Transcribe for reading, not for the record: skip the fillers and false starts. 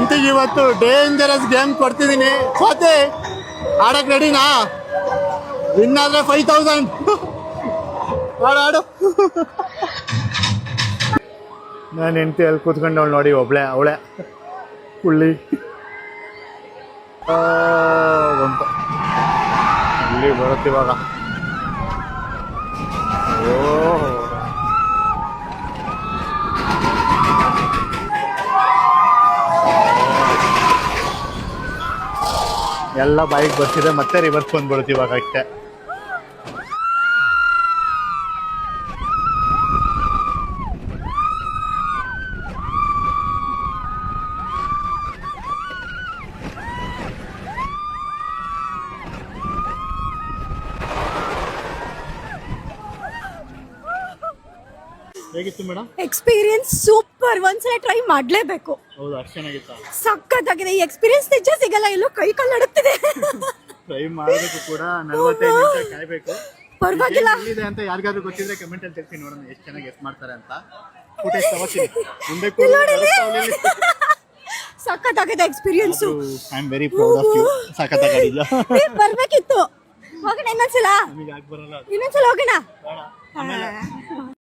ಮಂತಿಗೆ ಇವತ್ತು dangerous game ಕೊಡ್ತಿದ್ದೀನಿ. ಸೋತೆ ಆಡಕ್ ರೆಡಿನಾ? ವಿನ್ ಆದ್ರೆ 5000. ಆಡು. ನಾನು ಹೆಂಡತಿ ಅಲ್ಲಿ ಕೂತ್ಕೊಂಡವಳು ನೋಡಿ, ಅವಳೆ ಕುಳ್ಳಿ ಬಂತು. ಇಲ್ಲಿ ಬರುತ್ತೆ ಇವಾಗ. ಎಲ್ಲ ಬೈಕ್ ಬರ್ತಿದೆ, ಮತ್ತೆ ರಿವರ್ಸ್ ಬಂದ್ಬಿಡುತ್ತೆ ಇವಾಗ ಅಷ್ಟೇ. ಹೇಗಿತ್ತು ಮೇಡಮ್ ಎಕ್ಸ್ಪೀರಿಯನ್ಸ್? ಸೂಪರ್, ಒಂದ್ಸಲ ಟ್ರೈ ಮಾಡ್ಲೇಬೇಕು. ಹೌದು, ಅಷ್ಟು ಚೆನ್ನಾಗಿತ್ತಾ? ಸಖತ್ತಾಗಿದೆ. ಈ ಎಕ್ಸ್ಪೀರಿಯನ್ಸ್ ನಿಜ ಸಿಗಲ್ಲ, ಎಲ್ಲೋ ಕೈ ಕಾಲು ನಡುತ್ತಿದೆ. ಟ್ರೈ ಮಾಡೋದಕ್ಕೂ ಕೂಡ 45 ನಿಮಿಷ ಕಾಯ್ಬೇಕು. ಪರವಾಗಿಲ್ಲ ಇದೆ ಅಂತ ಯಾರಿಗಾದ್ರೂ ಗೊತ್ತಿದ್ರೆ ಕಮೆಂಟ್ ಅಲ್ಲಿ ತಿಳಿಸಿ, ನೋಡೋಣ ಎಷ್ಟು ಚೆನ್ನಾಗಿ ಗೆಸ್ ಮಾಡ್ತಾರೆ ಅಂತ. ಫುಟೇಜ್ ತಗೋತೀನಿ ಮುಂದೆ ಕೂಡ. ಸಖತ್ತಾಗಿದೆ experience. I am very proud of you. ಸಖತ್ತಾಗಿಲ್ಲ, ಬರ್ಬೇಕಿತ್ತು. ಹೋಗೋಣ ಇನ್ನೊಂದ್ಸಲ. ನಮಗೆ ಆಗ ಬರಲ್ಲ. ಇನ್ನೊಂದ್ಸಲ ಹೋಗೋಣ.